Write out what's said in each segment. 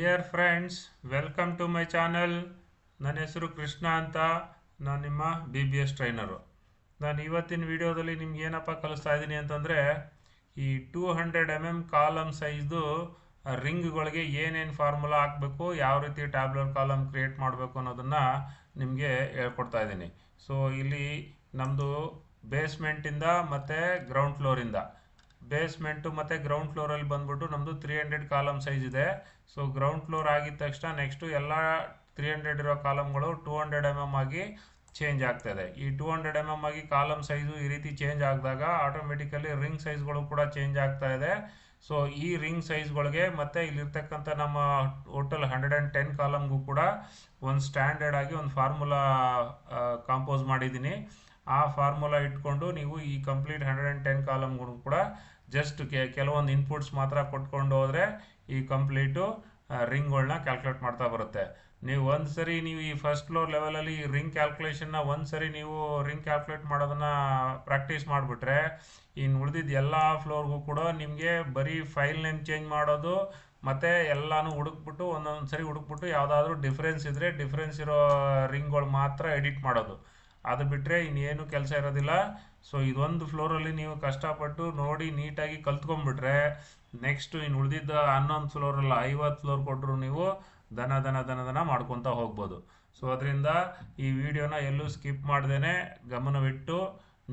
Dear friends, welcome to my channel. ನನ್ನ ಹೆಸರು ಕೃಷ್ಣ ಅಂತ. ನಾನು ನಿಮ್ಮ BBS ಟ್ರೈನರು. ನಾನು ಇವತ್ತಿನ ವಿಡಿಯೋದಲ್ಲಿ ನಿಮ್ಗೆ ಏನಪ್ಪ ಕಲಿಸ್ತಾ ಇದ್ದೀನಿ ಅಂತಂದರೆ, ಈ 200 ಕಾಲಮ್ ಸೈಜ್ದು ರಿಂಗ್ಗಳಿಗೆ ಏನೇನು ಫಾರ್ಮುಲಾ ಹಾಕಬೇಕು, ಯಾವ ರೀತಿ ಟ್ಯಾಬ್ಲರ್ ಕಾಲಮ್ ಕ್ರಿಯೇಟ್ ಮಾಡಬೇಕು ಅನ್ನೋದನ್ನು ನಿಮಗೆ ಹೇಳ್ಕೊಡ್ತಾ ಇದ್ದೀನಿ. ಸೊ ಇಲ್ಲಿ ನಮ್ಮದು ಬೇಸ್ಮೆಂಟಿಂದ ಮತ್ತು ಗ್ರೌಂಡ್ ಫ್ಲೋರಿಂದ, ಬೇಸ್ಮೆಂಟು ಮತ್ತು ಗ್ರೌಂಡ್ ಫ್ಲೋರಲ್ಲಿ ಬಂದ್ಬಿಟ್ಟು ನಮ್ಮದು 300 ಕಾಲಮ್ ಸೈಜ್ ಇದೆ. ಸೊ ಗ್ರೌಂಡ್ ಫ್ಲೋರ್ ಆಗಿದ ತಕ್ಷಣ ನೆಕ್ಸ್ಟು ಎಲ್ಲ 300 ಇರೋ ಕಾಲಮ್ಗಳು 200 ಆಗಿ ಚೇಂಜ್ ಆಗ್ತಾಯಿದೆ. ಈ 200 ಆಗಿ ಕಾಲಮ್ ಸೈಜು ಈ ರೀತಿ ಚೇಂಜ್ ಆಗಿದಾಗ ಆಟೋಮೆಟಿಕಲಿ ರಿಂಗ್ ಸೈಜ್ಗಳು ಕೂಡ ಚೇಂಜ್ ಆಗ್ತಾ ಇದೆ. ಸೊ ಈ ರಿಂಗ್ ಸೈಜ್ಗಳಿಗೆ ಮತ್ತು ಇಲ್ಲಿರ್ತಕ್ಕಂಥ ನಮ್ಮ ಟೋಟಲ್ 110 ಕಾಲಮ್ಗೂ ಕೂಡ ಒಂದು ಸ್ಟ್ಯಾಂಡರ್ಡ್ ಆಗಿ ಒಂದು ಫಾರ್ಮುಲಾ ಕಾಂಪೋಸ್ ಮಾಡಿದ್ದೀನಿ. ಆ ಫಾರ್ಮುಲಾ ಇಟ್ಕೊಂಡು ನೀವು ಈ ಕಂಪ್ಲೀಟ್ 110 ಕಾಲಮ್ಗಳು ಕೂಡ ಜಸ್ಟ್ ಕೆಲವೊಂದು ಇನ್ಪುಟ್ಸ್ ಮಾತ್ರ ಕೊಟ್ಕೊಂಡು ಹೋದರೆ ಈ ಕಂಪ್ಲೀಟು ರಿಂಗ್ಗಳನ್ನ ಕ್ಯಾಲ್ಕುಲೇಟ್ ಮಾಡ್ತಾ ಬರುತ್ತೆ. ನೀವು ಒಂದು ಸರಿ ನೀವು ಈ ಫಸ್ಟ್ ಫ್ಲೋರ್ ಲೆವೆಲಲ್ಲಿ ರಿಂಗ್ ಕ್ಯಾಲ್ಕುಲೇಷನ್ನ ಒಂದು ಸರಿ ನೀವು ರಿಂಗ್ ಕ್ಯಾಲ್ಕುಲೇಟ್ ಮಾಡೋದನ್ನು ಪ್ರಾಕ್ಟೀಸ್ ಮಾಡಿಬಿಟ್ರೆ, ಇನ್ನು ಉಳಿದಿದ್ದು ಎಲ್ಲ ಫ್ಲೋರ್ಗೂ ಕೂಡ ನಿಮಗೆ ಬರೀ ಫೈಲ್ ನೇಮ್ ಚೇಂಜ್ ಮಾಡೋದು ಮತ್ತು ಎಲ್ಲನೂ ಹುಡುಕ್ಬಿಟ್ಟು ಒಂದೊಂದು ಸರಿ ಹುಡುಕ್ಬಿಟ್ಟು ಯಾವುದಾದ್ರೂ ಡಿಫ್ರೆನ್ಸ್ ಇದ್ದರೆ ಡಿಫ್ರೆನ್ಸ್ ಇರೋ ರಿಂಗ್ಗಳು ಮಾತ್ರ ಎಡಿಟ್ ಮಾಡೋದು. ಅದು ಬಿಟ್ಟರೆ ಇನ್ನೇನು ಕೆಲಸ ಇರೋದಿಲ್ಲ. ಸೊ ಇದೊಂದು ಫ್ಲೋರಲ್ಲಿ ನೀವು ಕಷ್ಟಪಟ್ಟು ನೋಡಿ ನೀಟಾಗಿ ಕಲ್ತ್ಕೊಂಡ್ಬಿಟ್ರೆ, ನೆಕ್ಸ್ಟು ಇನ್ನು ಉಳಿದಿದ್ದ 11 ಫ್ಲೋರಲ್ಲ 50 ಫ್ಲೋರ್ ಕೊಟ್ಟರು ನೀವು ದನ ಮಾಡ್ಕೊತಾ ಹೋಗ್ಬೋದು. ಸೊ ಅದರಿಂದ ಈ ವಿಡಿಯೋನ ಎಲ್ಲೂ ಸ್ಕಿಪ್ ಮಾಡ್ದೇ ಗಮನವಿಟ್ಟು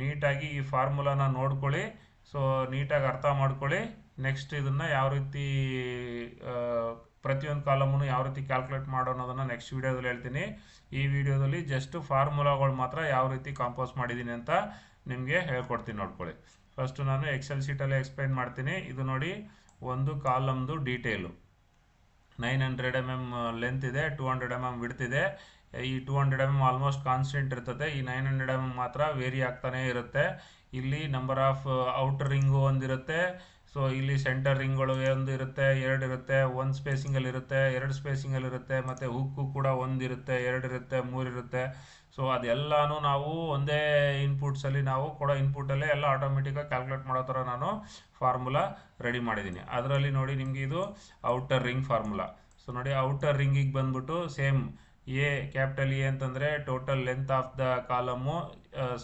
ನೀಟಾಗಿ ಈ ಫಾರ್ಮುಲಾನ ನೋಡ್ಕೊಳ್ಳಿ. ಸೊ ನೀಟಾಗಿ ಅರ್ಥ ಮಾಡ್ಕೊಳ್ಳಿ. ನೆಕ್ಸ್ಟ್ ಇದನ್ನು ಯಾವ ರೀತಿ ಪ್ರತಿಯೊಂದು ಕಾಲಮನ್ನು ಯಾವ ರೀತಿ ಕ್ಯಾಲ್ಕುಲೇಟ್ ಮಾಡೋ ಅನ್ನೋದನ್ನು ನೆಕ್ಸ್ಟ್ ವೀಡಿಯೋದಲ್ಲಿ ಹೇಳ್ತೀನಿ. ಈ ವಿಡಿಯೋದಲ್ಲಿ ಜಸ್ಟ್ ಫಾರ್ಮುಲಾಗಳು ಮಾತ್ರ ಯಾವ ರೀತಿ ಕಾಂಪೋಸ್ ಮಾಡಿದ್ದೀನಿ ಅಂತ ನಿಮಗೆ ಹೇಳ್ಕೊಡ್ತೀನಿ, ನೋಡ್ಕೊಳ್ಳಿ. ಫಸ್ಟು ನಾನು ಎಕ್ಸೆಲ್ ಶೀಟಲ್ಲಿ ಎಕ್ಸ್ಪ್ಲೈನ್ ಮಾಡ್ತೀನಿ. ಇದು ನೋಡಿ, ಒಂದು ಕಾಲಮ್ದು ಡೀಟೇಲು 900 ಲೆಂತ್ ಇದೆ, 200 ವಿಡ್ತ್ ಇದೆ. ಈ 200 ಆಲ್ಮೋಸ್ಟ್ ಕಾನ್ಸ್ಟೆಂಟ್ ಇರ್ತದೆ. ಈ 900 ಮಾತ್ರ ವೇರಿ ಆಗ್ತಾನೇ ಇರುತ್ತೆ. ಇಲ್ಲಿ ನಂಬರ್ ಆಫ್ ಔಟರ್ ರಿಂಗು ಒಂದಿರುತ್ತೆ. ಸೊ ಇಲ್ಲಿ ಸೆಂಟರ್ ರಿಂಗ್ಗಳು ಒಂದು ಇರುತ್ತೆ, 2 ಇರುತ್ತೆ, 1 ಸ್ಪೇಸಿಂಗಲ್ಲಿ ಇರುತ್ತೆ, 2 ಸ್ಪೇಸಿಂಗಲ್ಲಿ ಇರುತ್ತೆ, ಮತ್ತು ಹುಕ್ಕು ಕೂಡ 1 ಇರುತ್ತೆ, 2 ಇರುತ್ತೆ, 3 ಇರುತ್ತೆ. ಸೊ ಅದೆಲ್ಲನೂ ನಾವು ಒಂದೇ ಇನ್ಪುಟ್ಸಲ್ಲಿ ನಾವು ಕೊಡೋ ಇನ್ಪುಟಲ್ಲೇ ಎಲ್ಲ ಆಟೋಮೆಟಿಕಾಗಿ ಕ್ಯಾಲ್ಕುಲೇಟ್ ಮಾಡೋ ಥರ ನಾನು ಫಾರ್ಮುಲಾ ರೆಡಿ ಮಾಡಿದ್ದೀನಿ. ಅದರಲ್ಲಿ ನೋಡಿ ನಿಮಗೆ ಇದು ಔಟರ್ ರಿಂಗ್ ಫಾರ್ಮುಲಾ. ಸೊ ನೋಡಿ, ಔಟರ್ ರಿಂಗಿಗೆ ಬಂದ್ಬಿಟ್ಟು ಸೇಮ್ ಕ್ಯಾಪಿಟಲ್ ಎ ಅಂತಂದರೆ total length of the column,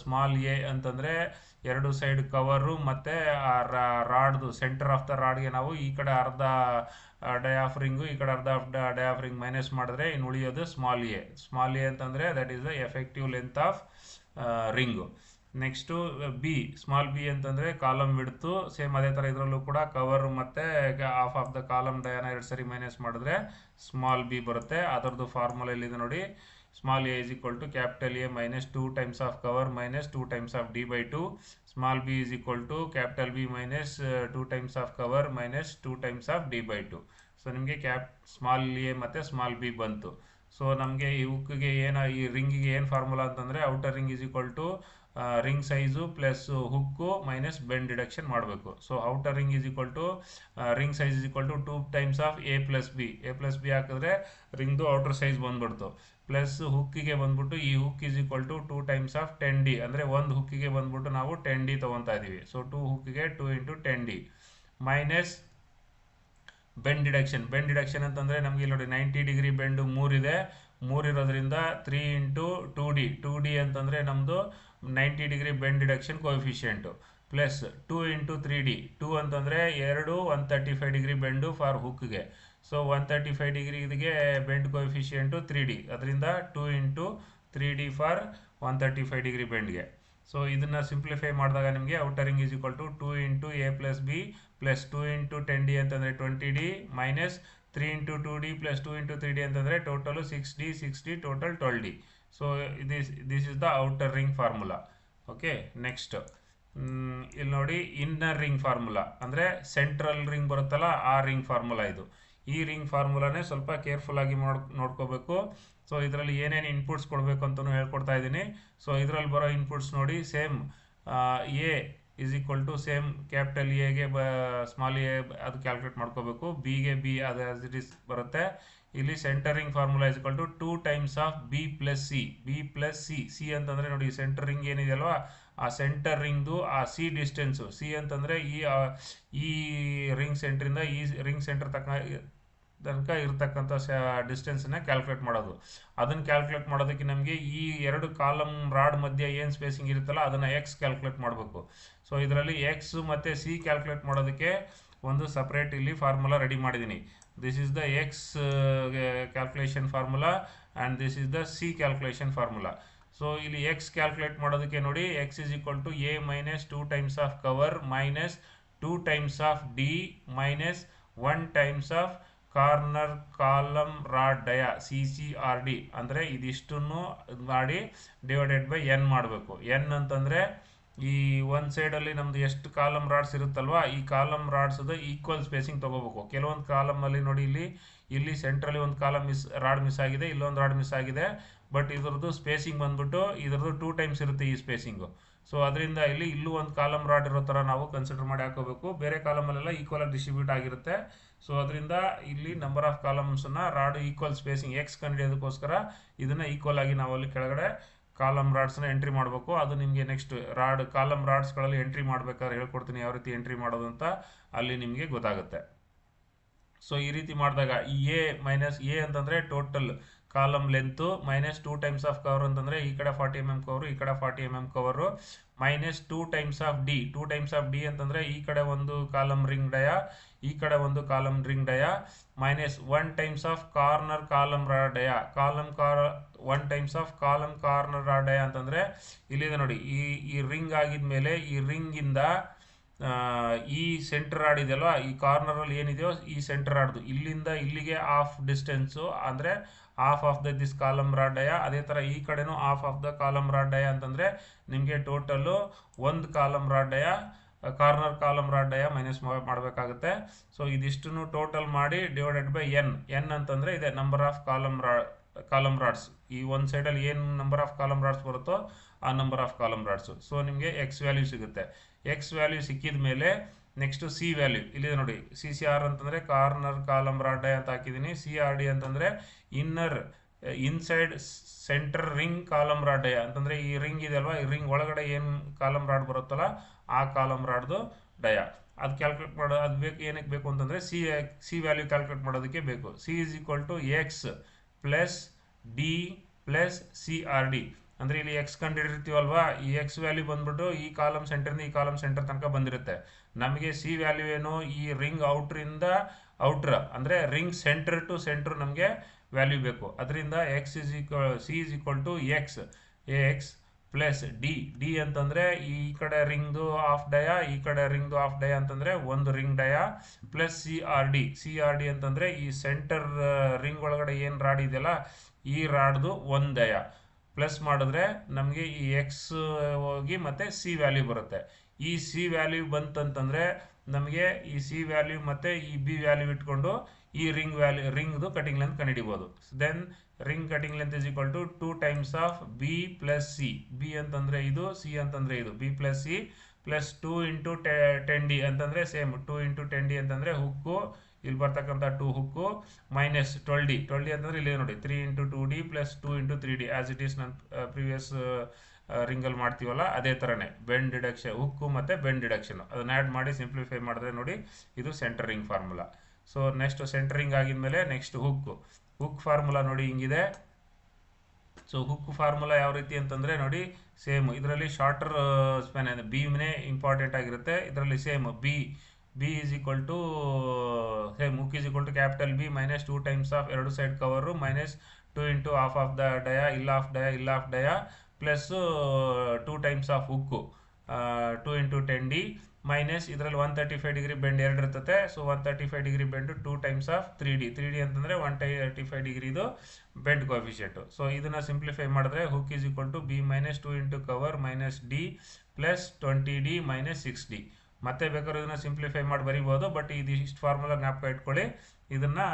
small A ಅಂತಂದರೆ 2 ಸೈಡ್ ಕವರು ಮತ್ತು ರಾಡ್ದು ಸೆಂಟರ್ ಆಫ್ ದ ರಾಡ್ಗೆ ನಾವು ಈ ಕಡೆ ಅರ್ಧ ಡಯಾಫ್ ರಿಂಗು, ಈ ಕಡೆ ಅರ್ಧ ಡಯಾಫ್ ರಿಂಗ್ ಮೈನಸ್ ಮಾಡಿದ್ರೆ ಇನ್ನು ಉಳಿಯೋದು ಸ್ಮಾಲ್ ಎ ಅಂತಂದರೆ that is the effective length of ring. Next small B ಅಂತಂದರೆ ಕಾಲಮ್ ಬಿಡ್ತು. ಸೇಮ್ ಅದೇ ಥರ ಇದರಲ್ಲೂ ಕೂಡ ಕವರ್ ಮತ್ತು ಆಫ್ ದ ಕಾಲಮ್ ಡಯಾನ 2 ಸರಿ ಮೈನಸ್ ಮಾಡಿದ್ರೆ ಸ್ಮಾಲ್ ಬಿ ಬರುತ್ತೆ. ಅದರದ್ದು ಫಾರ್ಮುಲಾ ಇಲ್ಲಿದೆ ನೋಡಿ. Small a is equal to capital a minus 2 times of cover minus 2 times of D/2. Small b is equal to capital b minus 2 times of cover minus 2 times of D/2. So ನಿಮಗೆ small a ಮತ್ತು small b ಬಂತು. So ನಮಗೆ ಈ ಹುಕ್ಕಿಗೆ ಈ ರಿಂಗಿಗೆ ಏನು formula ಅಂತಂದರೆ, outer ring is equal to ring size plus hook minus bend deduction ಮಾಡಬೇಕು. So outer ring is equal to ring size is equal to 2 times of A plus B ಹಾಕಿದ್ರೆ ರಿಂಗ್ದು ಔಟರ್ ಸೈಜ್ ಬಂದ್ಬಿಡ್ತು. Plus ಹುಕ್ಕಿಗೆ ಬಂದ್ಬಿಟ್ಟು ಈ hook is equal to 2 times of 10D, ಅಂದರೆ ಒಂದು ಹುಕ್ಕಿಗೆ ಬಂದ್ಬಿಟ್ಟು ನಾವು 10D ತೊಗೊತಾ ಇದ್ದೀವಿ. ಸೊ 2 ಹುಕ್ಕಿಗೆ 2 × 10D ಮೈನಸ್ ಬೆಂಡ್ ಡಿಡಕ್ಷನ್ ಅಂತಂದರೆ ನಮಗೆ ಇಲ್ಲಿ ನೋಡಿ 90 ಡಿಗ್ರಿ ಬೆಂಡು 3 ಇದೆ. 3 ಇರೋದ್ರಿಂದ 3 × 2D ಅಂತಂದರೆ ನಮ್ಮದು 90 degree bend deduction coefficient, plus 2 × 3D. 2 ಅಂತಂದರೆ 2 135 ಡಿಗ್ರಿ ಬೆಂಡು ಫಾರ್ ಹುಕ್ಗೆ. ಸೊ 135 ಡಿಗ್ರಿಗೆ ಬೆಂಡ್ ಕೋಎಫಿಷಿಯೆಂಟು 3D, ಅದರಿಂದ 2 × 3D ಫಾರ್ 135 ಡಿಗ್ರಿ ಬೆಂಡ್ಗೆ. ಸೊ ಇದನ್ನು ಸಿಂಪ್ಲಿಫೈ ಮಾಡಿದಾಗ ನಿಮಗೆ outer ring is equal to 2 × a plus b plus 2 × 10D ಅಂತಂದರೆ 20D minus 3 × 2D plus 2 × 3D ಅಂತಂದರೆ total 6D total 12D. So this is the outer ring formula. Okay, next ಇಲ್ಲಿ ನೋಡಿ, inner ring formula ಅಂದರೆ central ring ಬರುತ್ತಲ್ಲ ಆ ring formula ಇದು. ಈ ring ಫಾರ್ಮುಲಾನೇ ಸ್ವಲ್ಪ ಕೇರ್ಫುಲ್ಲಾಗಿ ನೋಡ್ಕೋಬೇಕು. ಸೊ ಇದರಲ್ಲಿ ಏನೇನು ಇನ್ಪುಟ್ಸ್ ಕೊಡಬೇಕು ಅಂತಲೂ ಹೇಳ್ಕೊಡ್ತಾ ಇದ್ದೀನಿ. ಸೊ ಇದರಲ್ಲಿ ಬರೋ ಇನ್ಪುಟ್ಸ್ ನೋಡಿ, same a is equal to same capital ಎಗೆ ಸ್ಮಾಲ್ ಎ ಅದು ಕ್ಯಾಲ್ಕುಲೇಟ್ ಮಾಡ್ಕೋಬೇಕು. ಬಿಗೆ ಬಿ ಅದು ಆಸ್ ಇಟ್ ಇಸ್ ಬರುತ್ತೆ. ಇಲ್ಲಿ centring formula is equal to 2 times of B plus c ಅಂತಂದರೆ ನೋಡಿ, ಸೆಂಟರ್ ರಿಂಗ್ ಏನಿದೆಯಲ್ವಾ ಆ ಸೆಂಟರ್ ರಿಂಗ್ದು ಆ ಸಿ ಡಿಸ್ಟೆನ್ಸು. ಸಿ ಅಂತಂದರೆ ಈ ರಿಂಗ್ ಸೆಂಟ್ರಿಂದ ಈ ರಿಂಗ್ ಸೆಂಟರ್ ತಕ್ಕ ತನಕ ಇರತಕ್ಕಂಥ ಡಿಸ್ಟೆನ್ಸನ್ನ ಕ್ಯಾಲ್ಕುಲೇಟ್ ಮಾಡೋದು. ಅದನ್ನು ಕ್ಯಾಲ್ಕುಲೇಟ್ ಮಾಡೋದಕ್ಕೆ ನಮಗೆ ಈ ಎರಡು ಕಾಲಮ್ ರಾಡ್ ಮಧ್ಯೆ ಏನು ಸ್ಪೇಸಿಂಗ್ ಇರುತ್ತಲ್ಲ ಅದನ್ನು ಎಕ್ಸ್ ಕ್ಯಾಲ್ಕುಲೇಟ್ ಮಾಡಬೇಕು. ಸೊ ಇದರಲ್ಲಿ ಎಕ್ಸ್ ಮತ್ತು ಸಿ ಕ್ಯಾಲ್ಕುಲೇಟ್ ಮಾಡೋದಕ್ಕೆ ಒಂದು ಸಪ್ರೇಟ್ ಇಲ್ಲಿ ಫಾರ್ಮುಲಾ ರೆಡಿ ಮಾಡಿದ್ದೀನಿ. This is the X calculation formula and this is the C calculation formula. So ಇಲ್ಲಿ ಎಕ್ಸ್ ಕ್ಯಾಲ್ಕುಲೇಟ್ ಮಾಡೋದಕ್ಕೆ ನೋಡಿ, X is equal to A minus 2 times of cover minus 2 times of D minus 1 times of corner column rod dia CCRD. ಅಂದರೆ ಇದಿಷ್ಟನ್ನು ಮಾಡಿ divided by N ಮಾಡಬೇಕು. N ಅಂತಂದರೆ ಈ ಒಂದು ಸೈಡಲ್ಲಿ ನಮ್ದು ಎಷ್ಟು ಕಾಲಮ್ ರಾಡ್ಸ್ ಇರುತ್ತಲ್ವ, ಈ ಕಾಲಮ್ ರಾಡ್ಸದು ಈಕ್ವಲ್ ಸ್ಪೇಸಿಂಗ್ ತೊಗೋಬೇಕು. ಕೆಲವೊಂದು ಕಾಲಮಲ್ಲಿ ನೋಡಿ ಇಲ್ಲಿ ಸೆಂಟ್ರಲ್ಲಿ ಒಂದು ಕಾಲಮ್ ರಾಡ್ ಮಿಸ್ ಆಗಿದೆ, ಇಲ್ಲೊಂದು ರಾಡ್ ಮಿಸ್ ಆಗಿದೆ. ಬಟ್ ಇದ್ರದ್ದು ಸ್ಪೇಸಿಂಗ್ ಬಂದ್ಬಿಟ್ಟು ಇದ್ರದ್ದು 2 ಟೈಮ್ಸ್ ಇರುತ್ತೆ ಈ ಸ್ಪೇಸಿಂಗು. ಸೊ ಅದರಿಂದ ಇಲ್ಲೂ ಒಂದು ಕಾಲಮ್ ರಾಡ್ ಇರೋ ಥರ ನಾವು ಕನ್ಸಿಡರ್ ಮಾಡಿ ಹಾಕೋಬೇಕು. ಬೇರೆ ಕಾಲಮಲ್ಲೆಲ್ಲ ಈಕ್ವಲ್ ಆಗಿ ಡಿಸ್ಟ್ರಿಬ್ಯೂಟ್ ಆಗಿರುತ್ತೆ. ಸೊ ಅದರಿಂದ ಇಲ್ಲಿ ನಂಬರ್ ಆಫ್ ಕಾಲಮ್ಸನ್ನು ರಾಡ್ ಈಕ್ವಲ್ ಸ್ಪೇಸಿಂಗ್ ಎಕ್ಸ್ ಕಂಡುಹಿಡಿಯೋದಕ್ಕೋಸ್ಕರ ಇದನ್ನು ಈಕ್ವಲ್ ಆಗಿ ನಾವು ಅಲ್ಲಿ ಕೆಳಗಡೆ ಕಾಲಮ್ ರಾಡ್ಸ್ನ ಎಂಟ್ರಿ ಮಾಡಬೇಕು. ಅದು ನಿಮಗೆ ನೆಕ್ಸ್ಟ್ ಕಾಲಮ್ ರಾಡ್ಸ್ಗಳಲ್ಲಿ ಎಂಟ್ರಿ ಮಾಡಬೇಕಾದ್ರೆ ಹೇಳ್ಕೊಡ್ತೀನಿ ಯಾವ ರೀತಿ ಎಂಟ್ರಿ ಮಾಡೋದು ಅಂತ, ಅಲ್ಲಿ ನಿಮಗೆ ಗೊತ್ತಾಗುತ್ತೆ. ಸೊ ಈ ರೀತಿ ಮಾಡಿದಾಗ ಈ ಎ ಅಂತಂದರೆ total column length minus 2 times of cover ಅಂತಂದರೆ ಈ ಕಡೆ 40 mm ಕವರು, ಈ ಕಡೆ 40 mm cover, minus 2 times of D. 2 times of D ಅಂತಂದರೆ ಈ ಕಡೆ ಒಂದು ಕಾಲಮ್ ರಿಂಗ್ ಡಯಾ, ಈ ಕಡೆ ಒಂದು column ring dia, minus 1 times of corner column rod dia. 1 times of column corner rod dia ಅಂತಂದರೆ ಇಲ್ಲಿದೆ ನೋಡಿ, ಈ ರಿಂಗ್ ಆಗಿದ್ಮೇಲೆ ಈ ರಿಂಗಿಂದ ಈ ಸೆಂಟರ್ ರಾಡ್ ಇದೆಯಲ್ವ, ಈ ಕಾರ್ನರಲ್ಲಿ ಏನಿದೆಯೋ ಈ ಸೆಂಟರ್ ರಾಡ್ದು ಇಲ್ಲಿಂದ ಇಲ್ಲಿಗೆ ಹಾಫ್ ಡಿಸ್ಟೆನ್ಸು, ಅಂದರೆ half of this column rod dia. ಅದೇ ಥರ ಈ ಕಡೆನೂ half of the column rod dia ಅಂತಂದರೆ ನಿಮಗೆ ಟೋಟಲ್ಲು ಒಂದು column rod dia corner column rod dia minus ಮಾಡಬೇಕಾಗುತ್ತೆ. ಸೊ ಇದಿಷ್ಟನ್ನು ಟೋಟಲ್ ಮಾಡಿ ಡಿವೈಡೆಡ್ ಬೈ ಎನ್ ಅಂತಂದರೆ ಇದೆ ನಂಬರ್ ಆಫ್ ಕಾಲಮ್ ರಾಡ್ಸ್. ಈ ಒಂದು ಸೈಡಲ್ಲಿ ಏನು ನಂಬರ್ ಆಫ್ ಕಾಲಮ್ ರಾಡ್ಸ್ ಬರುತ್ತೋ ಆ number of column rods. So ನಿಮಗೆ ಎಕ್ಸ್ ವ್ಯಾಲ್ಯೂ ಸಿಗುತ್ತೆ. ಎಕ್ಸ್ ವ್ಯಾಲ್ಯೂ ಸಿಕ್ಕಿದ ಮೇಲೆ ನೆಕ್ಸ್ಟು ಸಿ ವ್ಯಾಲ್ಯೂ ಇಲ್ಲಿದೆ ನೋಡಿ. CCR ಅಂತಂದರೆ ಕಾರ್ನರ್ ಕಾಲಮ್ ರಾಡ್ ಡಯಾ ಅಂತ ಹಾಕಿದ್ದೀನಿ. CRD ಅಂತಂದರೆ inside centre ring column rod dia ಅಂತಂದರೆ ಈ ರಿಂಗ್ ಇದೆಯಲ್ವ, ಈ ರಿಂಗ್ ಒಳಗಡೆ ಏನು ಕಾಲಮ್ ರಾಡ್ ಬರುತ್ತಲ್ಲ ಆ ಕಾಲಮ್ ರಾಡ್ದು ಡಯಾ. ಅದು ಕ್ಯಾಲ್ಕುಲೇಟ್ ಮಾಡೋ ಅದು ಏನಕ್ಕೆ ಬೇಕು ಅಂತಂದರೆ ಸಿ ವ್ಯಾಲ್ಯೂ ಕ್ಯಾಲ್ಕುಲೇಟ್ ಮಾಡೋದಕ್ಕೆ ಬೇಕು. C is equal to X plus D plus CRD. ಅಂದರೆ ಇಲ್ಲಿ ಎಕ್ಸ್ ಕಂಡುಹಿಡಿರ್ತೀವಲ್ವಾ, ಈ ಎಕ್ಸ್ ವ್ಯಾಲ್ಯೂ ಬಂದ್ಬಿಟ್ಟು ಈ ಕಾಲಮ್ ಸೆಂಟರಿಂದ ಈ ಕಾಲಮ್ ಸೆಂಟರ್ ತನಕ ಬಂದಿರುತ್ತೆ. ನಮಗೆ ಸಿ ವ್ಯಾಲ್ಯೂ ಏನು, ಈ ರಿಂಗ್ ಔಟ್ರಿಂದ ಔಟ್ರ್ ಅಂದರೆ ರಿಂಗ್ ಸೆಂಟರ್ ಟು ಸೆಂಟ್ರ್ ನಮಗೆ ವ್ಯಾಲ್ಯೂ ಬೇಕು. ಅದರಿಂದ C is equal to X plus D ಅಂತಂದರೆ ಈ ಕಡೆ ರಿಂಗ್ದು ಆಫ್ ಡಯಾ, ಈ ಕಡೆ ರಿಂಗ್ದು ಆಫ್ ಡಯಾ ಅಂತಂದರೆ ಒಂದು ರಿಂಗ್ ಡಯಾ, ಪ್ಲಸ್ CRD ಅಂತಂದರೆ ಈ ಸೆಂಟರ್ ರಿಂಗ್ ಒಳಗಡೆ ಏನು ರಾಡ್ ಇದೆಯಲ್ಲ ಈ ರಾಡ್ದು ಒಂದು ಡಯಾ. ಪ್ಲಸ್ ಮಾಡಿದ್ರೆ ನಮಗೆ ಈ ಎಕ್ಸ್ ಹೋಗಿ ಮತ್ತು ಸಿ ವ್ಯಾಲ್ಯೂ ಬರುತ್ತೆ. ಈ ಸಿ ವ್ಯಾಲ್ಯೂ ಬಂತಂತಂದರೆ ನಮಗೆ ಈ ಸಿ ವ್ಯಾಲ್ಯೂ ಮತ್ತು ಈ ಬಿ ವ್ಯಾಲ್ಯೂ ಇಟ್ಕೊಂಡು ಈ ರಿಂಗ್ದು ಕಟಿಂಗ್ ಲೆಂತ್ ಕಂಡುಹಿಡಿಬೋದು. Then ring cutting length is equal to 2 times of B plus C. B ಅಂತಂದರೆ ಇದು, ಸಿ ಅಂತಂದರೆ ಇದು, B plus C plus 2 into 10D ಅಂತಂದರೆ ಸೇಮ್ 2 ಇಂಟು 10D ಅಂತಂದರೆ ಹುಕ್ಕು, ಇಲ್ಲಿ ಬರ್ತಕ್ಕಂಥ 2 ಹುಕ್ಕು ಮೈನಸ್ 12D ಅಂತಂದರೆ ಇಲ್ಲಿ ನೋಡಿ 3 into 2D plus 2 into 3D as it is ನನ್ನ ಪ್ರೀವಿಯಸ್ ರಿಂಗಲ್ಲಿ ಮಾಡ್ತೀವಲ್ಲ ಅದೇ ಥರನೇ ಬೆಂಡ್ ಡಿಡಕ್ಷನ್ ಹುಕ್ಕು ಮತ್ತು ಬೆಂಡ್ ಡಿಡಕ್ಷನ್ ಅದನ್ನ ಆ್ಯಡ್ ಮಾಡಿ ಸಿಂಪ್ಲಿಫೈ ಮಾಡಿದ್ರೆ ನೋಡಿ ಇದು centre ring formula. So next centre ring ಆಗಿದ್ಮೇಲೆ ನೆಕ್ಸ್ಟ್ ಹುಕ್ ಫಾರ್ಮುಲಾ ನೋಡಿ ಹಿಂಗಿದೆ. ಸೊ ಹುಕ್ ಫಾರ್ಮುಲಾ ಯಾವ ರೀತಿ ಅಂತಂದರೆ ನೋಡಿ ಸೇಮ್ ಇದರಲ್ಲಿ ಶಾರ್ಟರ್ ಸ್ಪ್ಯಾನ್ ಬೀಮ್ನೇ ಇಂಪಾರ್ಟೆಂಟ್ ಆಗಿರುತ್ತೆ. ಇದರಲ್ಲಿ same b is equal to same hook is equal to capital b minus 2 times of ಎರಡು side cover minus 2 into half of the dia ಇಲ್ಲ of dia plus 2 times of hook 2 into 10D minus ಇದರಲ್ಲಿ 135 degree bend ಎರಡು ಇರ್ತದೆ. So 135 degree bend 2 times of 3D ಅಂತಂದರೆ 135 ಡಿಗ್ರಿದು bend coefficient. So ಇದನ್ನು simplify ಮಾಡಿದ್ರೆ hook is equal to B minus 2 into cover minus D plus 20D minus 6D. ಮತ್ತೆ ಬೇಕಾದ್ರೆ ಇದನ್ನು ಸಿಂಪ್ಲಿಫೈ ಮಾಡಿ ಬರಿಬೋದು, ಬಟ್ ಇದಿಷ್ಟು ಫಾರ್ಮುಲಾ ಜ್ಞಾಪಕ ಇಟ್ಕೊಳ್ಳಿ. ಇದನ್ನು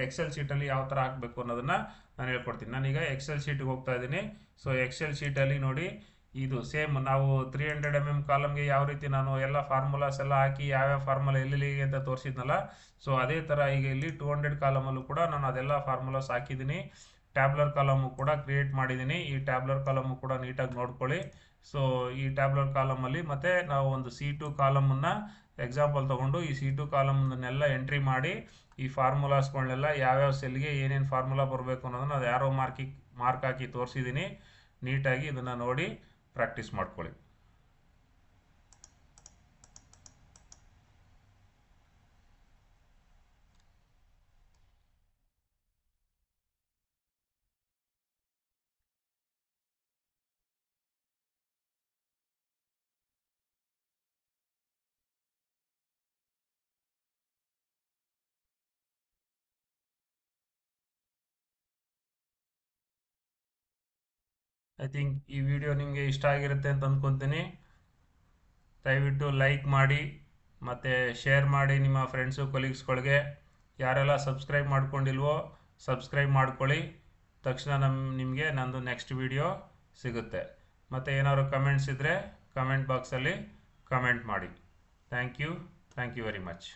ಎಕ್ಸೆಲ್ ಶೀಟಲ್ಲಿ ಯಾವ ಥರ ಹಾಕಬೇಕು ಅನ್ನೋದನ್ನು ನಾನು ಹೇಳ್ಕೊಡ್ತೀನಿ. ನಾನೀಗ ಎಕ್ಸೆಲ್ ಶೀಟಿಗೆ ಹೋಗ್ತಾ ಇದ್ದೀನಿ. ಸೊ ಎಕ್ಸೆಲ್ ಶೀಟಲ್ಲಿ ನೋಡಿ ಇದು ಸೇಮ್ ನಾವು 300 mm ಕಾಲಮ್ಗೆ ಯಾವ ರೀತಿ ನಾನು ಎಲ್ಲ ಫಾರ್ಮುಲಾಸ್ ಎಲ್ಲ ಹಾಕಿ ಯಾವ್ಯಾವ ಫಾರ್ಮುಲಾ ಎಲ್ಲಿಗೆ ಅಂತ ತೋರಿಸಿದ್ನಲ್ಲ, ಸೊ ಅದೇ ಥರ ಈಗ ಇಲ್ಲಿ 200 ಕಾಲಮಲ್ಲೂ ಕೂಡ ನಾನು ಅದೆಲ್ಲ ಫಾರ್ಮುಲಾಸ್ ಹಾಕಿದ್ದೀನಿ. ಟ್ಯಾಬ್ಲರ್ ಕಾಲಮು ಕೂಡ ಕ್ರಿಯೇಟ್ ಮಾಡಿದ್ದೀನಿ. ಈ ಟ್ಯಾಬ್ಲರ್ ಕಾಲಮು ಕೂಡ ನೀಟಾಗಿ ನೋಡ್ಕೊಳ್ಳಿ. ಸೊ ಈ ಟ್ಯಾಬ್ಲರ್ ಕಾಲಮಲ್ಲಿ ಮತ್ತೆ ನಾವು ಒಂದು C2 ಕಾಲಮನ್ನು ಎಕ್ಸಾಂಪಲ್ ತೊಗೊಂಡು ಈ C2 ಕಾಲಮ್ನೆಲ್ಲ ಎಂಟ್ರಿ ಮಾಡಿ ಈ ಫಾರ್ಮುಲಾಸ್ಗಳನ್ನೆಲ್ಲ ಯಾವ್ಯಾವ ಸೆಲ್ಗೆ ಏನೇನು ಫಾರ್ಮುಲಾ ಬರಬೇಕು ಅನ್ನೋದನ್ನು ಅದು ಯಾರೋ ಮಾರ್ಕ್ ಹಾಕಿ ತೋರಿಸಿದ್ದೀನಿ. ನೀಟಾಗಿ ಇದನ್ನು ನೋಡಿ ಪ್ರಾಕ್ಟೀಸ್ ಮಾಡ್ಕೊಳ್ಳಿ. ಐ ಥಿಂಕ್ ಈ ವಿಡಿಯೋ ನಿಮಗೆ ಇಷ್ಟ ಆಗಿರುತ್ತೆ ಅಂತ ಅಂದ್ಕೊತೀನಿ. ದಯವಿಟ್ಟು ಲೈಕ್ ಮಾಡಿ ಮತ್ತು ಶೇರ್ ಮಾಡಿ ನಿಮ್ಮ ಫ್ರೆಂಡ್ಸು ಕೊಲೀಗ್ಸ್ಗಳಿಗೆ. ಯಾರೆಲ್ಲ ಸಬ್ಸ್ಕ್ರೈಬ್ ಮಾಡ್ಕೊಂಡಿಲ್ವೋ ಸಬ್ಸ್ಕ್ರೈಬ್ ಮಾಡ್ಕೊಳ್ಳಿ. ತಕ್ಷಣ ನಿಮಗೆ ನಂದು ನೆಕ್ಸ್ಟ್ ವಿಡಿಯೋ ಸಿಗುತ್ತೆ. ಮತ್ತು ಏನಾದ್ರು ಕಮೆಂಟ್ಸ್ ಇದ್ದರೆ ಕಮೆಂಟ್ ಬಾಕ್ಸಲ್ಲಿ ಕಮೆಂಟ್ ಮಾಡಿ. Thank you very much.